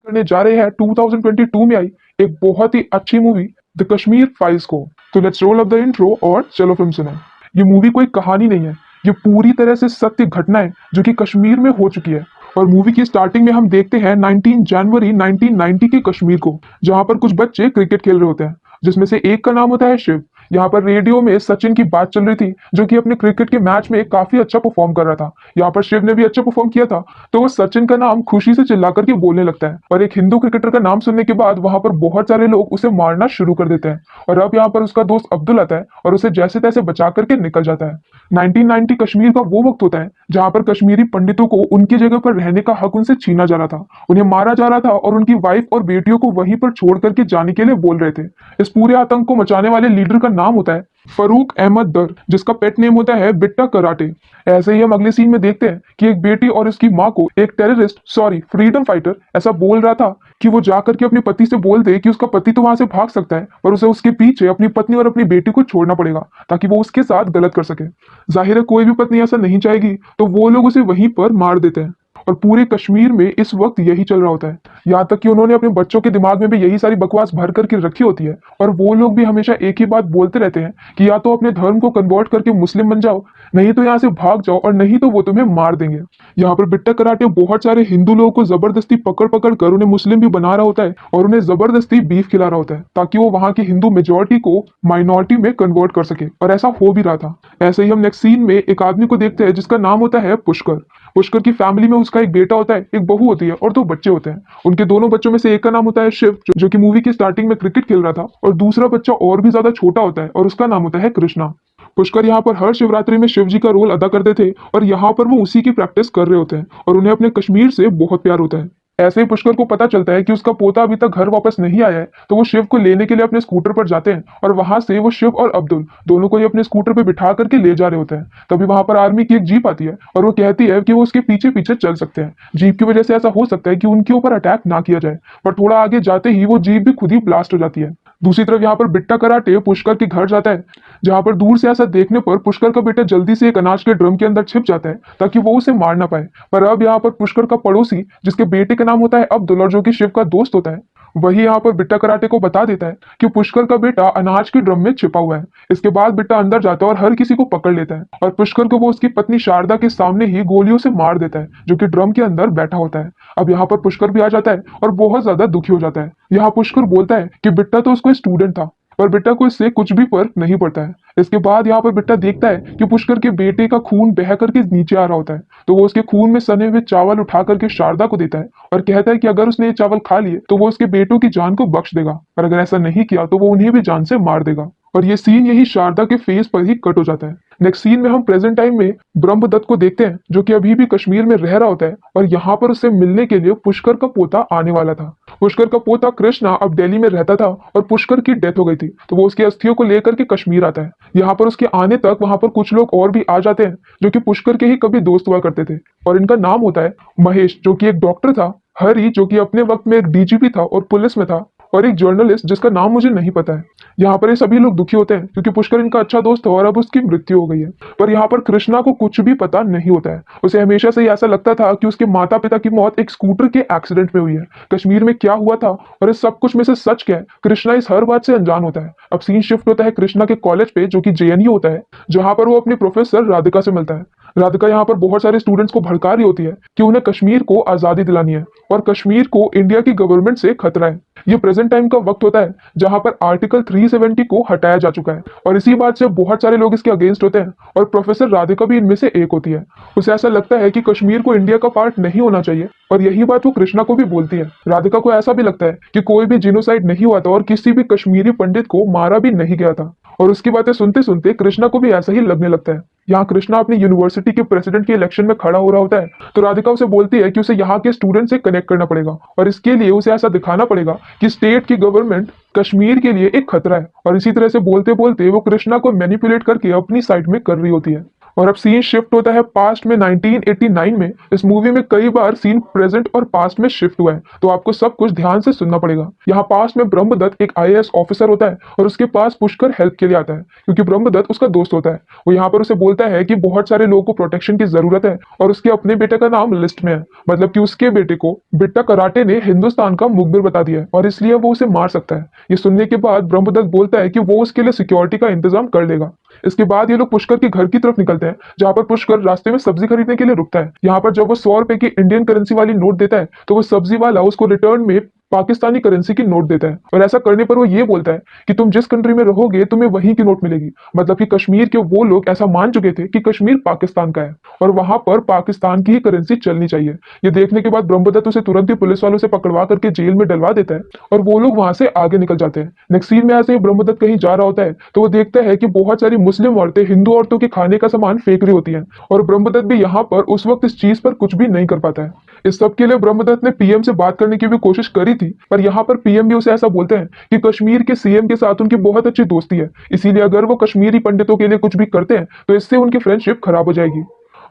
करने जा रहे हैं 2022 में आई एक बहुत ही अच्छी मूवी द कश्मीर फाइल्स को। तो let's roll up the intro और चलो फिल्म सुने। ये मूवी कोई कहानी नहीं है, ये पूरी तरह से सत्य घटना है जो कि कश्मीर में हो चुकी है। और मूवी की स्टार्टिंग में हम देखते हैं 19 जनवरी 1990 के कश्मीर को, जहां पर कुछ बच्चे क्रिकेट खेल रहे होते हैं, जिसमें से एक का नाम होता है शिव। यहाँ पर रेडियो में सचिन की बात चल रही थी, जो कि अपने क्रिकेट के मैच में काफी अच्छा परफॉर्म कर रहा था। यहाँ पर शिव ने भी अच्छा परफॉर्म किया था, तो वो सचिन का नाम खुशी से चिल्ला करके बोलने लगता है। और एक हिंदू क्रिकेटर का नाम सुनने के बाद वहां पर बहुत सारे लोग उसे मारना शुरू कर देते हैं। और अब यहाँ पर उसका दोस्त अब्दुल आता है और उसे जैसे तैसे बचा करके निकल जाता है। 1990 कश्मीर का वो वक्त होता है जहां पर कश्मीरी पंडितों को उनकी जगह पर रहने का हक उनसे छीना जा रहा था, उन्हें मारा जा रहा था और उनकी वाइफ और बेटियों को वहीं पर छोड़ करके जाने के लिए बोल रहे थे। इस पूरे आतंक को मचाने वाले लीडर का नाम होता है फरूक अहमद दर, जिसका पेट नेम होता है बिट्टा कराटे। ऐसे ही हम अगले सीन में देखते हैं कि एक बेटी और उसकी माँ को एक टेररिस्ट सॉरी फ्रीडम फाइटर ऐसा बोल रहा था कि वो जाकर के अपने पति से बोल दे कि उसका पति तो वहां से भाग सकता है, पर उसे उसके पीछे अपनी पत्नी और अपनी बेटी को छोड़ना पड़ेगा ताकि वो उसके साथ गलत कर सके। जाहिर है कोई भी पत्नी ऐसा नहीं चाहेगी, तो वो लोग उसे वहीं पर मार देते हैं। और पूरे कश्मीर में इस वक्त यही चल रहा होता है, यहाँ तक कि उन्होंने अपने बच्चों के दिमाग में भी यही सारी बकवास भर करके रखी होती है। और वो लोग भी हमेशा एक ही बात बोलते रहते हैं कि या तो अपने धर्म को कन्वर्ट करके मुस्लिम बन जाओ, नहीं तो यहाँ से भाग जाओ, और नहीं तो वो तुम्हें मार देंगे। यहाँ पर बिट्टा कराटे बहुत सारे हिंदू लोगों को जबरदस्ती पकड़ पकड़ कर उन्हें मुस्लिम भी बना रहा होता है और उन्हें जबरदस्ती बीफ खिला रहा होता है ताकि वो वहां की हिंदू मेजोरिटी को माइनॉरिटी में कन्वर्ट कर सके, और ऐसा हो भी रहा था। ऐसे ही हम नेक्स्ट सीन में एक आदमी को देखते हैं जिसका नाम होता है पुष्कर। पुष्कर की फैमिली में उसका एक बेटा होता है, एक बहू होती है और दो बच्चे होते हैं। उनके दोनों बच्चों में से एक का नाम होता है शिव, जो कि मूवी की स्टार्टिंग में क्रिकेट खेल रहा था, और दूसरा बच्चा और भी ज्यादा छोटा होता है और उसका नाम होता है कृष्णा। पुष्कर यहाँ पर हर शिवरात्रि में शिव जी का रोल अदा करते थे और यहाँ पर वो उसी की प्रैक्टिस कर रहे होते हैं और उन्हें अपने कश्मीर से बहुत प्यार होता है। ऐसे ही पुष्कर को पता चलता है कि उसका पोता अभी तक घर वापस नहीं आया है, तो वो शिव को लेने के लिए अपने स्कूटर पर जाते हैं और वहां से वो शिव और अब्दुल दोनों को ही अपने स्कूटर पर बिठा करके ले जा रहे होते हैं। तभी वहां पर आर्मी की एक जीप आती है और वो कहती है कि वो उसके पीछे पीछे चल सकते हैं। जीप की वजह से ऐसा हो सकता है कि उनके ऊपर अटैक ना किया जाए, पर थोड़ा आगे जाते ही वो जीप भी खुद ही ब्लास्ट हो जाती है। दूसरी तरफ यहाँ पर बिट्टा कराटे पुष्कर के घर जाता है, जहां पर दूर से ऐसा देखने पर पुष्कर का बेटा जल्दी से एक अनाज के ड्रम के अंदर छिप जाता है ताकि वो उसे मार ना पाए। पर अब यहाँ पर पुष्कर का पड़ोसी, जिसके बेटे का नाम होता है अब्दुल और जो कि शिव का दोस्त होता है, वही यहाँ पर बिट्टा कराटे को बता देता है कि पुष्कर का बेटा अनाज के ड्रम में छिपा हुआ है। इसके बाद बिट्टा अंदर जाता है और हर किसी को पकड़ लेता है और पुष्कर को वो उसकी पत्नी शारदा के सामने ही गोलियों से मार देता है, जो कि ड्रम के अंदर बैठा होता है। अब यहाँ पर पुष्कर भी आ जाता है और बहुत ज्यादा दुखी हो जाता है। यहाँ पुष्कर बोलता है कि बिट्टा तो उसको स्टूडेंट था, पर बिट्टा को इससे कुछ भी फर्क नहीं पड़ता है। इसके बाद यहाँ पर बिट्टा देखता है कि पुष्कर के बेटे का खून बह करके नीचे आ रहा होता है, तो वो उसके खून में सने हुए चावल उठा करके शारदा को देता है और कहता है कि अगर उसने ये चावल खा लिए तो वो उसके बेटों की जान को बख्श देगा, पर अगर ऐसा नहीं किया तो वो उन्हें भी जान से मार देगा। और ये सीन यही शारदा के फेस पर ही कट हो जाता है। नेक्स्ट सीन में हम प्रेजेंट टाइम में ब्रह्मदत्त को देखते हैं, जो कि अभी भी कश्मीर में रह रहा होता है और यहाँ पर उससे मिलने के लिए पुष्कर का पोता आने वाला था। पुष्कर का पोता कृष्णा अब दिल्ली में रहता था और पुष्कर की डेथ हो गई थी, तो वो उसकी अस्थियों को लेकर के कश्मीर आता है। यहाँ पर उसके आने तक वहां पर कुछ लोग और भी आ जाते हैं जो कि पुष्कर के ही कभी दोस्त हुआ करते थे, और इनका नाम होता है महेश, जो कि एक डॉक्टर था, हरी, जो कि अपने वक्त में एक डीजीपी था और पुलिस में था, और एक जर्नलिस्ट जिसका नाम मुझे नहीं पता है। यहाँ पर ये सभी लोग दुखी होते हैं क्योंकि पुष्कर इनका अच्छा दोस्त था और अब उसकी मृत्यु हो गई है। पर यहाँ पर कृष्णा को कुछ भी पता नहीं होता है। उसे हमेशा से ही ऐसा लगता था कि उसके माता पिता की मौत एक स्कूटर के एक्सीडेंट में हुई है। कश्मीर में क्या हुआ था और इस सब कुछ में से सच क्या है, कृष्णा इस हर बात से अनजान होता है। अब सीन शिफ्ट होता है कृष्णा के कॉलेज पे, जो कि जेएनयू होता है, जहां पर वो अपने प्रोफेसर राधिका से मिलता है। राधिका यहाँ पर बहुत सारे स्टूडेंट्स को भड़का रही होती है कि उन्हें कश्मीर को आजादी दिलानी है और कश्मीर को इंडिया की गवर्नमेंट से खतरा है। ये प्रेजेंट टाइम का वक्त होता है जहां पर आर्टिकल 370 को हटाया जा चुका है और इसी बात से बहुत सारे लोग इसके अगेंस्ट होते हैं, और प्रोफेसर राधिका भी इनमें से एक होती है। उसे ऐसा लगता है कि कश्मीर को इंडिया का पार्ट नहीं होना चाहिए, और यही बात वो कृष्णा को भी बोलती है। राधिका को ऐसा भी लगता है कि कोई भी जिनोसाइड नहीं हुआ था और किसी भी कश्मीरी पंडित को मारा भी नहीं गया था, और उसकी बातें सुनते सुनते कृष्णा को भी ऐसा ही लगने लगता है। यहाँ कृष्णा अपनी यूनिवर्सिटी के प्रेसिडेंट के इलेक्शन में खड़ा हो रहा होता है, तो राधिका उसे बोलती है कि उसे यहाँ के स्टूडेंट से कनेक्ट करना पड़ेगा और इसके लिए उसे ऐसा दिखाना पड़ेगा कि स्टेट की गवर्नमेंट कश्मीर के लिए एक खतरा है। और इसी तरह से बोलते बोलते वो कृष्णा को मैनिपुलेट करके अपनी साइड में कर रही होती है। और अब सीन शिफ्ट होता है पास्ट में 1989 में। इस मूवी में कई बार सीन प्रेजेंट और पास्ट में शिफ्ट हुआ है, तो आपको सब कुछ ध्यान से सुनना पड़ेगा। यहाँ पास्ट में ब्रह्मदत्त एक आईएएस ऑफिसर होता है और उसके पास पुष्कर हेल्प के लिए आता है, क्योंकि ब्रह्मदत्त उसका दोस्त होता है। वो यहाँ पर उसे बोलता है कि बहुत सारे लोगों को प्रोटेक्शन की जरूरत है और उसके अपने बेटे का नाम लिस्ट में है, मतलब कि उसके बेटे को बिट्टा कराटे ने हिंदुस्तान का मुखबिर बता दिया है और इसलिए वो उसे मार सकता है। ये सुनने के बाद ब्रह्मदत्त बोलता है कि वो उसके लिए सिक्योरिटी का इंतजाम कर लेगा। इसके बाद ये लोग पुष्कर के घर की तरफ निकलते हैं, जहां पर पुष्कर रास्ते में सब्जी खरीदने के लिए रुकता है। यहाँ पर जब वो 100 रुपए की इंडियन करेंसी वाली नोट देता है, तो वो सब्जी वाला उसको रिटर्न में पाकिस्तानी करेंसी की नोट देता है और ऐसा करने पर वो ये बोलता है कि तुम जिस कंट्री में रहोगे तुम्हें वहीं की नोट मिलेगी। मतलब कि कश्मीर के वो लोग ऐसा मान चुके थे कि कश्मीर पाकिस्तान का है और वहां पर पाकिस्तान की ही करेंसी चलनी चाहिए। ये देखने के बाद ब्रह्मदत्त उसे तुरंत ही पुलिस वालों से पकड़वा करके जेल में डलवा देता है और वो लोग वहां से आगे निकल जाते हैं। नेक्स्ट सीन में ऐसे ही ब्रह्मदत्त कहीं जा रहा होता है, तो वो देखता है कि बहुत सारी मुस्लिम औरतें हिंदू औरतों के खाने का सामान फेंक रही होती हैं और ब्रह्मदत्त भी यहाँ पर उस वक्त इस चीज पर कुछ भी नहीं कर पाता है। इस सब के लिए ब्रह्मदत्त ने पीएम से बात करने की भी कोशिश करी थी, पर यहाँ पर पीएम भी उसे ऐसा बोलते हैं कि कश्मीर के सीएम के साथ उनकी बहुत अच्छी दोस्ती है, इसीलिए अगर वो कश्मीरी पंडितों के लिए कुछ भी करते हैं तो इससे उनकी फ्रेंडशिप खराब हो जाएगी।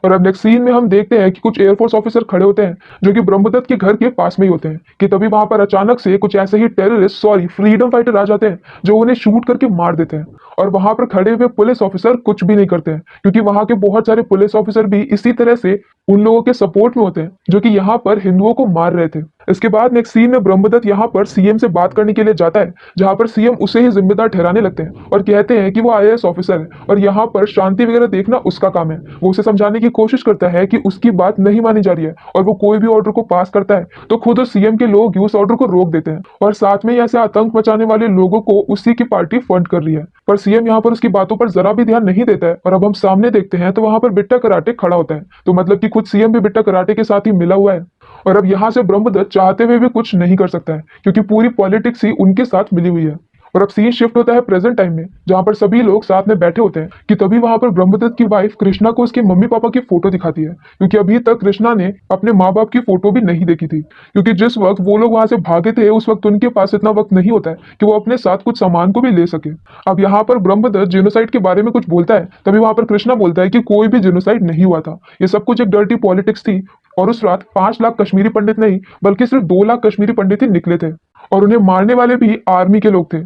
और अब नेक्स्ट सीन में हम देखते हैं कि कुछ एयरफोर्स ऑफिसर खड़े होते हैं जो कि ब्रह्मदत्त के घर के पास में ही होते हैं कि तभी वहां पर अचानक से कुछ ऐसे ही टेररिस्ट सॉरी फ्रीडम फाइटर आ जाते हैं जो उन्हें शूट करके मार देते हैं। और वहां पर खड़े हुए पुलिस ऑफिसर कुछ भी नहीं करते हैं, क्योंकि वहां के बहुत सारे पुलिस ऑफिसर भी इसी तरह से उन लोगों के सपोर्ट में होते हैं जो कि यहाँ पर हिंदुओं को मार रहे थे। इसके बाद नेक्स्ट सीन में ब्रह्मदत्त यहाँ पर सीएम से बात करने के लिए जाता है, जहां पर सीएम उसे ही जिम्मेदार ठहराने लगते हैं और कहते हैं कि वो आईएएस ऑफिसर है और यहाँ पर शांति वगैरह देखना उसका काम है। वो उसे समझाने की कोशिश करता है कि उसकी बात नहीं मानी जा रही है और वो कोई भी ऑर्डर को पास करता है तो खुद उस सीएम के लोग उस ऑर्डर को रोक देते हैं और साथ में ही ऐसे आतंक मचाने वाले लोगों को उसी की पार्टी फंड कर रही है। पर सीएम यहाँ पर उसकी बातों पर जरा भी ध्यान नहीं देता है और अब हम सामने देखते हैं तो वहां पर बिट्टा कराटे खड़ा होता है, तो मतलब कि खुद सीएम भी बिट्टा कराटे के साथ ही मिला हुआ है। और अब यहाँ से ब्रह्मदत्त चाहते हुए भी कुछ नहीं कर सकता है, क्योंकि पूरी पॉलिटिक्स ही उनके साथ मिली हुई है। और अब सीन शिफ्ट होता है प्रेजेंट टाइम में, जहां पर सभी लोग साथ में बैठे होते हैं कि तभी वहां पर ब्रह्मदत्त की वाइफ कृष्णा को उसके मम्मी पापा की फोटो दिखाती है, क्योंकि अभी तक कृष्णा ने अपने माँ बाप की फोटो भी नहीं देखी थी, क्योंकि जिस वक्त वो लोग वहां से भागे थे उस वक्त उनके पास इतना वक्त नहीं होता है कि वो अपने साथ कुछ सामान को भी ले सके। अब यहाँ पर ब्रह्मदत्त जेनोसाइड के बारे में कुछ बोलता है, तभी वहां पर कृष्णा बोलता है कि कोई भी जेनोसाइड नहीं हुआ था, ये सब कुछ एक डर्टी पॉलिटिक्स थी और उस रात 5 लाख कश्मीरी पंडित नहीं बल्कि सिर्फ 2 लाख कश्मीरी पंडित ही निकले थे और उन्हें मारने वाले भी आर्मी के लोग थे।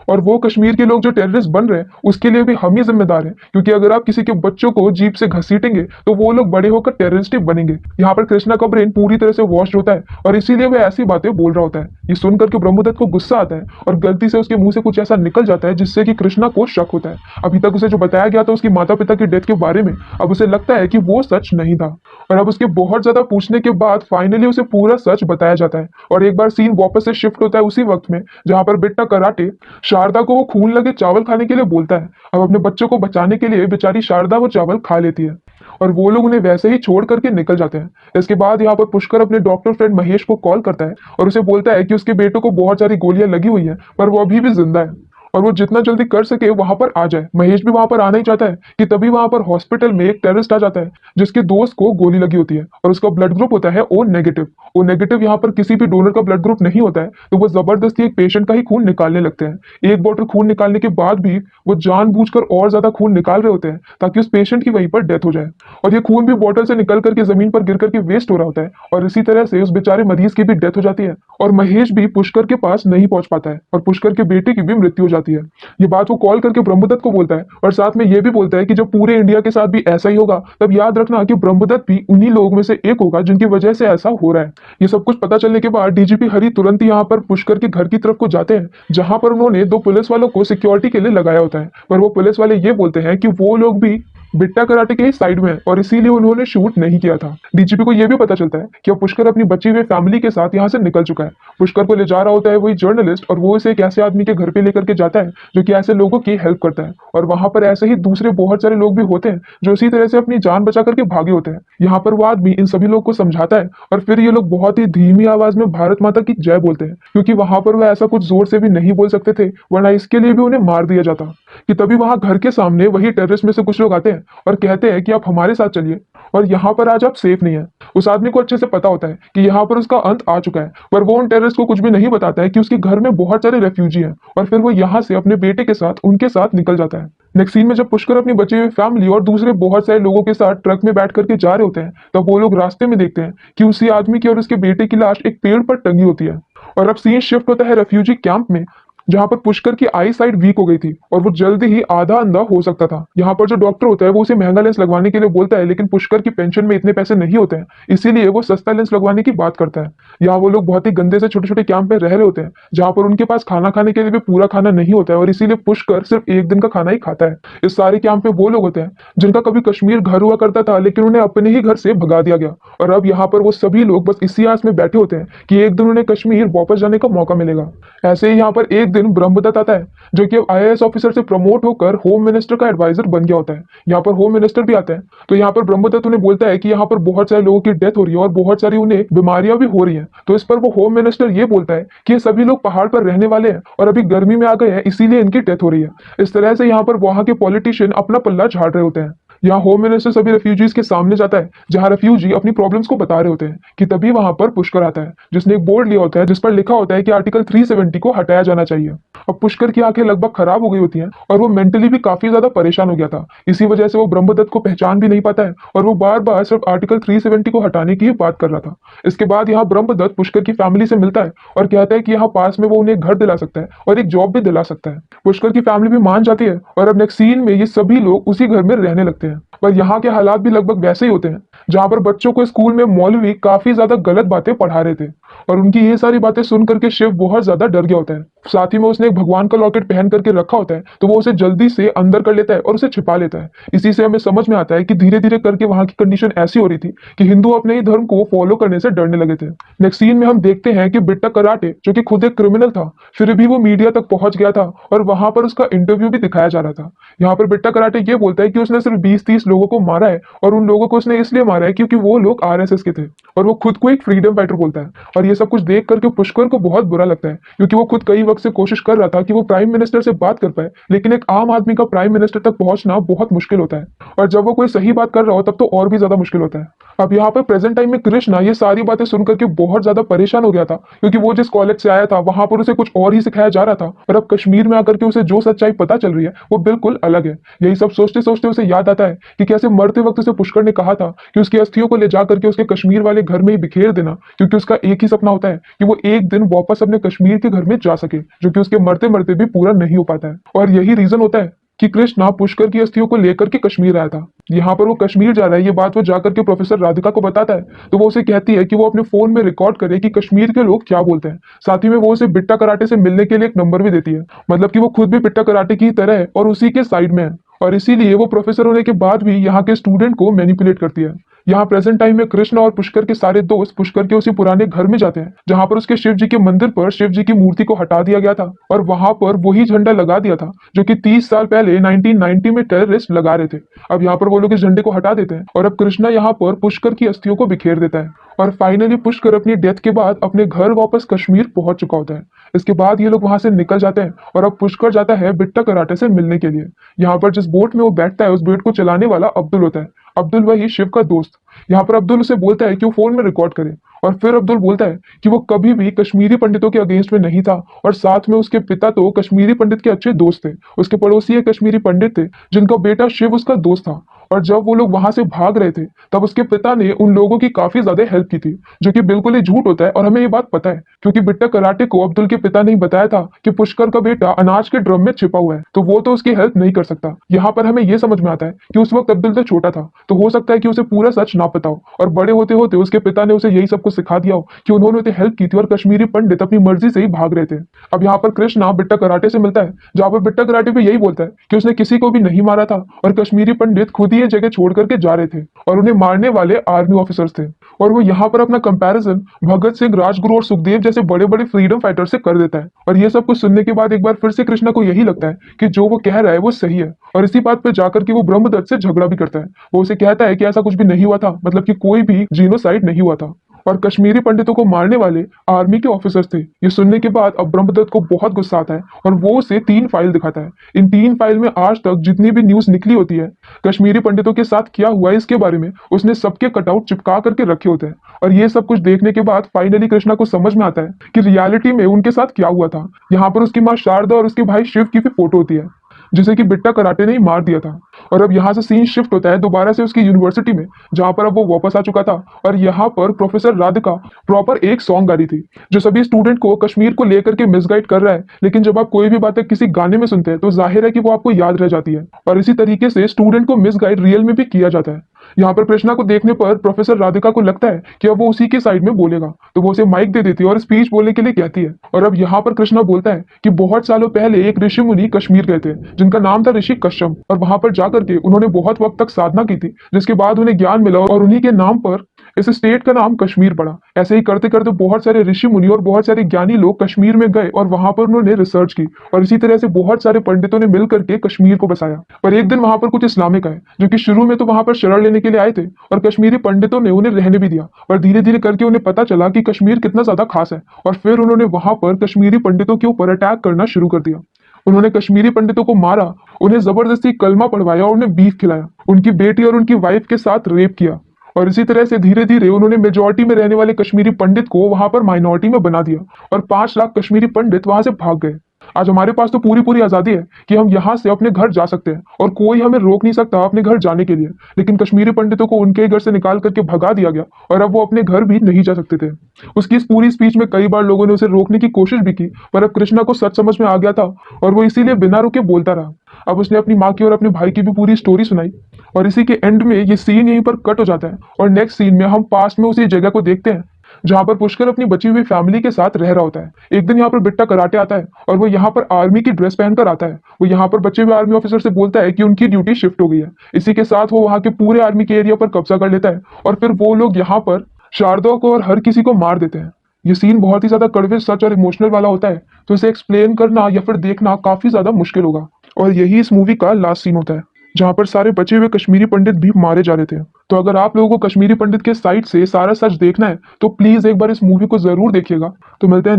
और वो कश्मीर के लोग जो टेररिस्ट बन रहे हैं उसके लिए भी हम ही जिम्मेदार हैं, क्योंकि अगर आप किसी के बच्चों को जीप से घसीटेंगे तो वो लोग बड़े होकर टेररिस्ट ही बनेंगे। यहाँ पर कृष्णा का ब्रेन पूरी तरह से वॉश होता है और इसीलिए वह ऐसी बातें बोल रहा होता है। ये सुनकर के ब्रह्मदत्त को गुस्सा आता है और गलती से उसके मुंह से कुछ ऐसा निकल जाता है जिससे कि कृष्णा को शक होता है। अभी तक उसे जो बताया गया था उसकी माता पिता की डेथ के बारे में, अब उसे लगता है कि वो सच नहीं था और अब उसके बहुत ज्यादा पूछने के बाद फाइनली उसे पूरा सच बताया जाता है। और एक बार सीन वापस से शिफ्ट होता है उसी वक्त में जहां पर बिट्टा कराटे शारदा को वो खून लगे चावल खाने के लिए बोलता है। अब अपने बच्चों को बचाने के लिए बेचारी शारदा वो चावल खा लेती है और वो लोग उन्हें वैसे ही छोड़ करके निकल जाते हैं। इसके बाद यहाँ पर पुष्कर अपने डॉक्टर फ्रेंड महेश को कॉल करता है और उसे बोलता है कि उसके बेटों को बहुत सारी गोलियां लगी हुई है पर वो अभी भी जिंदा है और वो जितना जल्दी कर सके वहां पर आ जाए। महेश भी वहां पर आना ही चाहता है कि तभी वहां पर हॉस्पिटल में एक टेररिस्ट आ जाता है जिसके दोस्त को गोली लगी होती है और उसका ब्लड ग्रुप होता है ओ नेगेटिव। ओ नेगेटिव यहाँ पर किसी भी डोनर का ब्लड ग्रुप नहीं होता है, तो वो जबरदस्ती एक पेशेंट का ही खून निकालने लगते हैं। एक बॉटल खून निकालने के बाद भी वो जानबूझकर और ज्यादा खून निकाल रहे होते हैं ताकि उस पेशेंट की वहीं पर डेथ हो जाए और ये खून भी बॉटल से निकल करके जमीन पर गिर करके वेस्ट हो रहा होता है और इसी तरह से उस बेचारे मरीज की भी डेथ हो जाती है और महेश भी पुष्कर के पास नहीं पहुंच पाता है और पुष्कर के बेटे की भी मृत्यु हो जाती है। ये बात वो कॉल करके ब्रह्मदत्त को बोलता है और साथ में ये भी बोलता है कि जब पूरे इंडिया के साथ भी ऐसा ही होगा तब याद रखना कि ब्रह्मदत्त भी उन्हीं लोगों में से एक होगा जिनकी वजह से ऐसा हो रहा है। ये सब कुछ पता चलने के बाद डीजीपी हरि तुरंत ही यहाँ पर पुष्कर के घर की तरफ को जाते हैं, जहां पर उन्होंने 2 पुलिस वालों को सिक्योरिटी के लिए लगाया होता है। पर वो पुलिस वाले ये बोलते हैं कि वो लोग भी बिट्टा कराटे के ही साइड में है और इसीलिए उन्होंने शूट नहीं किया था। डीजीपी को यह भी पता चलता है कि अब पुष्कर अपनी बची हुई फैमिली के साथ यहाँ से निकल चुका है। पुष्कर को ले जा रहा होता है वही जर्नलिस्ट और वो इसे एक ऐसे आदमी के घर पे लेकर के जाता है जो कि ऐसे लोगों की हेल्प करता है और वहां पर ऐसे ही दूसरे बहुत सारे लोग भी होते हैं जो इसी तरह से अपनी जान बचा करके भागे होते हैं। यहाँ पर वो आदमी इन सभी लोग को समझाता है और फिर ये लोग बहुत ही धीमी आवाज में भारत माता की जय बोलते हैं, क्योंकि वहां पर वो ऐसा कुछ जोर से भी नहीं बोल सकते थे वरना इसके लिए भी उन्हें मार दिया जाता। कि तभी वहां घर के सामने वही टेररिस्ट में से कुछ लोग आते हैं और कहते हैं कि आप हमारे साथ चलिए और यहाँ पर आज आप सेफ नहीं है। उस आदमी को अच्छे से पता होता है कि यहाँ पर उसका अंत आ चुका है, पर वो उन टेररिस्ट को कुछ भी नहीं बताता है कि उसके घर में बहुत सारे रेफ्यूजी हैं और फिर वो यहाँ से अपने बेटे के साथ उनके साथ निकल जाता है। नेक्स्ट सीन में जब पुष्कर अपनी बची हुई फैमिली और दूसरे बहुत सारे लोगों के साथ ट्रक में बैठ करके जा रहे होते हैं, तब वो लोग रास्ते में देखते हैं कि उसी आदमी की और उसके बेटे की लाश एक पेड़ पर टंगी होती है। और अब सीन शिफ्ट होता है रेफ्यूजी कैंप में, जहां पर पुष्कर की आई साइड वीक हो गई थी और वो जल्दी ही आधा अंधा हो सकता था। यहाँ पर जो डॉक्टर होता है वो उसे महंगा लेंस लगवाने के लिए बोलता है, लेकिन पुष्कर की पेंशन में इतने पैसे नहीं होते हैं, इसीलिए वो सस्ता लेंस लगवाने की बात करता है। यहाँ वो लोग बहुत ही गंदे से छोटे छोटे कैंप में रह रहे होते हैं, जहाँ पर उनके पास खाना खाने के लिए भी पूरा खाना नहीं होता है और इसीलिए पुष्कर सिर्फ एक दिन का खाना ही खाता है। इस सारे कैंप में वो लोग होते हैं जिनका कभी कश्मीर घर हुआ करता था, लेकिन उन्हें अपने ही घर से भगा दिया गया और अब यहाँ पर वो सभी लोग बस इसी आस में बैठे होते हैं कि एक दिन उन्हें कश्मीर वापस जाने का मौका मिलेगा। ऐसे ही यहाँ पर एक दिन ब्रह्मदत्त आता है, जो कि आईएएस ऑफिसर से प्रमोट होकर होम मिनिस्टर का एडवाइजर बन गया होता है। यहाँ पर होम मिनिस्टर भी आता है, तो यहाँ पर ब्रह्मदत्त उन्हें बोलता है कि यहाँ पर बहुत सारे लोगों की डेथ हो रही है और बहुत सारी उन्हें बीमारियां भी हो रही हैं। तो इस पर वो होम मिनिस्टर ये बोलता है कि ये सभी लोग पहाड़ पर रहने वाले हैं और अभी गर्मी में आ गए हैं, इसीलिए इनकी डेथ हो रही है। इस तरह से यहाँ पर वहां के पॉलिटिशियन अपना पल्ला झाड़ रहे होते हैं। यहाँ होम मिनिस्टर सभी रेफ्यूजीज के सामने जाता है, जहाँ रेफ्यूजी अपनी प्रॉब्लम्स को बता रहे होते हैं कि तभी वहां पर पुष्कर आता है, जिसने एक बोर्ड लिया होता है जिस पर लिखा होता है कि आर्टिकल 370 को हटाया जाना चाहिए। अब पुष्कर की आंखें लगभग खराब हो गई होती हैं और वो मेंटली भी काफी ज्यादा परेशान हो गया था। इसी वजह से वो ब्रह्मदत्त को पहचान भी नहीं पाता है और वो बार बार सिर्फ आर्टिकल 370 को हटाने की ही बात कर रहा था। इसके बाद यहाँ ब्रह्मदत्त पुष्कर की फैमिली से मिलता है और कहता है कि यहाँ पास में वो उन्हें घर दिला सकता है और एक जॉब भी दिला सकता है। पुष्कर की फैमिली भी मान जाती है और अब नेक्स्ट सीन में ये सभी लोग उसी घर में रहने लगते हैं। पर यहाँ के हालात भी लगभग वैसे ही होते हैं, जहाँ पर बच्चों को स्कूल में मौलवी काफी ज्यादा गलत बातें पढ़ा रहे थे और उनकी ये सारी बातें सुन करके शिव बहुत ज्यादा डर गया होता है। साथ ही में उसने एक भगवान का लॉकेट पहन करके रखा होता है, तो वो उसे जल्दी से अंदर कर लेता है और उसे छिपा लेता है। इसी से हमें समझ में आता है कि धीरे धीरे करके वहां की कंडीशन ऐसी हो रही थी कि हिंदू अपने ही धर्म को फॉलो करने से डरने लगे थे। नेक्स्ट सीन में हम देखते हैं कि बिट्टा कराटे, जो कि खुद एक क्रिमिनल था, फिर भी वो मीडिया तक पहुंच गया था और वहां पर उसका इंटरव्यू भी दिखाया जा रहा था। यहाँ पर बिट्टा कराटे ये बोलता है कि उसने सिर्फ 20-30 लोगों को मारा है और उन लोगों को उसने इसलिए मारा है क्योंकि वो लोग आरएसएस के थे और वो खुद को एक फ्रीडम फाइटर बोलता है। और ये सब कुछ देख करके पुष्कर को बहुत बुरा लगता है, क्योंकि वो खुद कई वक्त से कोशिश कर रहा था कि वो प्राइम मिनिस्टर से बात कर पाए, लेकिन एक आम आदमी का प्राइम मिनिस्टर तक पहुंचना बहुत मुश्किल होता है और जब वो कोई सही बात कर रहा हो तब तो और भी ज्यादा मुश्किल होता है। अब यहाँ पर प्रेजेंट टाइम में कृष्णा ये सारी बातें सुन करके बहुत ज्यादा परेशान हो गया था, क्योंकि वो जिस कॉलेज से आया था वहां पर उसे कुछ और ही सिखाया जा रहा था और अब कश्मीर में आकर के उसे जो सच्चाई पता चल रही है वो बिल्कुल अलग है। यही सब सोचते सोचते उसे याद आता है कि कैसे मरते वक्त उसे पुष्कर ने कहा था कि उसकी अस्थियों को ले जा करके उसके कश्मीर वाले घर में ही बिखेर देना, क्योंकि उसका एक ही सपना होता है कि वो एक दिन वापस अपने कश्मीर के घर में जा सके, जो कि उसके मरते मरते भी पूरा नहीं हो पाता है। और यही रीजन होता है कि कृष्णा पुष्कर की अस्थियों को लेकर के कश्मीर आया था। यहाँ पर वो कश्मीर जा रहा है, ये बात वो जाकर के प्रोफेसर राधिका को बताता है, तो वो उसे कहती है कि वो अपने फोन में रिकॉर्ड करे कि कश्मीर के लोग क्या बोलते हैं। साथ ही में वो उसे बिट्टा कराटे से मिलने के लिए एक नंबर भी देती है, मतलब कि वो खुद भी बिट्टा कराटे की तरह है और उसी के साइड में है और इसीलिए वो प्रोफेसर होने के बाद भी यहाँ के स्टूडेंट को मैनिपुलेट करती है। यहाँ प्रेजेंट टाइम में कृष्ण और पुष्कर के सारे दोस्त पुष्कर के उसी पुराने घर में जाते हैं, जहाँ पर उसके शिव जी के मंदिर पर शिव जी की मूर्ति को हटा दिया गया था और वहां पर वही झंडा लगा दिया था जो कि 30 साल पहले 1990 में टेररिस्ट लगा रहे थे। अब यहाँ पर वो लोग इस झंडे को हटा देते हैं और अब कृष्णा यहाँ पर पुष्कर की अस्थियों को बिखेर देता है और फाइनली पुष्कर अपनी डेथ के बाद अपने घर वापस कश्मीर पहुंच चुका होता है। इसके बाद ये लोग वहां से निकल जाते हैं और अब पुष्कर जाता है बिट्टा कराटे से मिलने के लिए। यहाँ पर जिस बोट में वो बैठता है उस बोट को चलाने वाला अब्दुल होता है। अब्दुल वही शिव का दोस्त। यहाँ पर अब्दुल उसे बोलता है कि वो फोन में रिकॉर्ड करे और फिर अब्दुल बोलता है कि वो कभी भी कश्मीरी पंडितों के अगेंस्ट में नहीं था और साथ में उसके पिता तो कश्मीरी पंडित के अच्छे दोस्त थे। उसके पड़ोसी एक कश्मीरी पंडित थे जिनका बेटा शिव उसका दोस्त था और जब वो लोग वहां से भाग रहे थे तब उसके पिता ने उन लोगों की काफी ज्यादा हेल्प की थी, जो कि बिल्कुल ही झूठ होता है और हमें ये बात पता है क्योंकि बिट्टा कराटे को अब्दुल के पिता ने बताया था कि पुष्कर का बेटा अनाज के ड्रम में छिपा हुआ है, तो वो तो उसकी हेल्प नहीं कर सकता। यहाँ पर हमें ये समझ में आता है कि उस वक्त अब्दुल तो छोटा था, तो हो सकता है कि उसे पूरा सच ना पता हो और बड़े होते होते उसके पिता ने उसे यही सब कुछ सिखा दिया हो कि उन्होंने उसे हेल्प की थी और कश्मीरी पंडित अपनी मर्जी से ही भाग रहे थे। अब यहाँ पर कृष्णा बिट्टा कराटे से मिलता है, जहाँ पर बिट्टा कराटे भी यही बोलता है कि उसने किसी को भी नहीं मारा था और कश्मीरी पंडित खुद ही ये जगह छोड़ करके जा रहे थे और उन्हें मारने वाले आर्मी ऑफिसर्स थे। और वो यहाँ पर अपना कंपैरिजन भगत सिंह, राजगुरु और सुखदेव जैसे बड़े बड़े फ्रीडम फाइटर से कर देता है। और ये सब कुछ सुनने के बाद एक बार फिर से कृष्णा को यही लगता है कि जो वो कह रहा है वो सही है और इसी बात पर जाकर के वो ब्रह्मदत्त से झगड़ा भी करता है। वो उसे कहता है कि ऐसा कुछ भी नहीं हुआ था, मतलब कि कोई भी जीनोसाइड नहीं हुआ था। और कश्मीरी पंडितों को मारने वाले आर्मी के ऑफिसर्स थे। ये सुनने के बाद अब ब्रह्मदत्त को बहुत गुस्सा आता है और वो उसे 3 फाइल दिखाता है। इन 3 फाइल में आज तक जितनी भी न्यूज निकली होती है कश्मीरी पंडितों के साथ क्या हुआ है इसके बारे में उसने सबके कटआउट चिपका करके रखे होते हैं। और ये सब कुछ देखने के बाद फाइनली कृष्णा को समझ में आता है कि रियलिटी में उनके साथ क्या हुआ था। यहाँ पर उसकी माँ शारदा और उसके भाई शिव की भी फोटो होती है जिसे कि बिट्टा कराटे ने ही मार दिया था। और अब यहाँ से सीन शिफ्ट होता है दोबारा से उसकी यूनिवर्सिटी में जहाँ पर अब वो वापस आ चुका था। और यहाँ पर प्रोफेसर राधिका प्रॉपर एक सॉन्ग गा रही थी जो सभी स्टूडेंट को कश्मीर को लेकर के मिसगाइड कर रहा है। लेकिन जब आप कोई भी बातें किसी गाने में सुनते हैं तो जाहिर है कि वो आपको याद रह जाती है और इसी तरीके से स्टूडेंट को मिसगाइड रियल में भी किया जाता है। यहाँ पर कृष्णा को देखने पर प्रोफेसर राधिका को लगता है कि अब वो उसी के साइड में बोलेगा तो वो उसे माइक दे देती है और स्पीच बोलने के लिए कहती है। और अब यहाँ पर कृष्णा बोलता है कि बहुत सालों पहले एक ऋषि मुनि कश्मीर गए थे जिनका नाम था ऋषि कश्यप और वहां पर जाकर के उन्होंने बहुत वक्त तक साधना की थी जिसके बाद उन्हें ज्ञान मिला और उन्हीं के नाम पर इस स्टेट का नाम कश्मीर पड़ा। ऐसे ही करते करते बहुत सारे ऋषि मुनि और बहुत सारे ज्ञानी लोग कश्मीर में गए और वहां पर उन्होंने रिसर्च की और इसी तरह से बहुत सारे पंडितों ने मिलकर के कश्मीर को बसाया। पर एक दिन वहां पर कुछ इस्लामिक आए जो कि शुरू में तो वहां पर शरण लेने के लिए आए थे और कश्मीरी पंडितों ने उन्हें रहने भी दिया और धीरे धीरे करके उन्हें पता चला कि कश्मीर कितना ज्यादा खास है और फिर उन्होंने वहां पर कश्मीरी पंडितों के ऊपर अटैक करना शुरू कर दिया। उन्होंने कश्मीरी पंडितों को मारा, उन्हें जबरदस्ती कलमा पढ़वाया और उन्हें बीफ खिलाया, उनकी बेटी और उनकी वाइफ के साथ रेप किया और इसी तरह से धीरे धीरे उन्होंने मेजोरिटी में रहने वाले कश्मीरी पंडित को वहां पर माइनॉरिटी में बना दिया और 5 लाख कश्मीरी पंडित वहां से भाग गए। आज हमारे पास तो पूरी पूरी आजादी है कि हम यहाँ से अपने घर जा सकते हैं और कोई हमें रोक नहीं सकता अपने घर जाने के लिए। लेकिन कश्मीरी पंडितों को उनके घर से निकाल करके भगा दिया गया और अब वो अपने घर भी नहीं जा सकते थे। उसकी इस पूरी स्पीच में कई बार लोगों ने उसे रोकने की कोशिश भी की पर अब कृष्णा को सच समझ में आ गया था और वो इसीलिए बिना रुके बोलता रहा। अब उसने अपनी माँ की और अपने भाई की भी पूरी स्टोरी सुनाई और इसी के एंड में ये सीन यहीं पर कट हो जाता है और नेक्स्ट सीन में हम पास्ट में उसी जगह को देखते हैं जहां पर पुष्कर अपनी बची हुई फैमिली के साथ रह रहा होता है। एक दिन यहाँ पर बिट्टा कराटे आता है और वो यहाँ पर आर्मी की ड्रेस पहनकर आता है। वो यहाँ पर बचे हुए आर्मी ऑफिसर से बोलता है कि उनकी ड्यूटी शिफ्ट हो गई है। इसी के साथ वो वहां के पूरे आर्मी के एरिया पर कब्जा कर लेता है और फिर वो लोग यहाँ पर शारदा को और हर किसी को मार देते हैं। ये सीन बहुत ही ज्यादा कड़वे सच और इमोशनल वाला होता है तो इसे एक्सप्लेन करना या फिर देखना काफी ज्यादा मुश्किल होगा। और यही इस मूवी का लास्ट सीन होता है जहां पर सारे बचे हुए कश्मीरी पंडित भी मारे जा रहे थे। तो अगर आप लोगों को कश्मीरी पंडित के साइड से सारा सच देखना है तो प्लीज एक बार इस मूवी को जरूर देखिएगा। तो मिलते हैं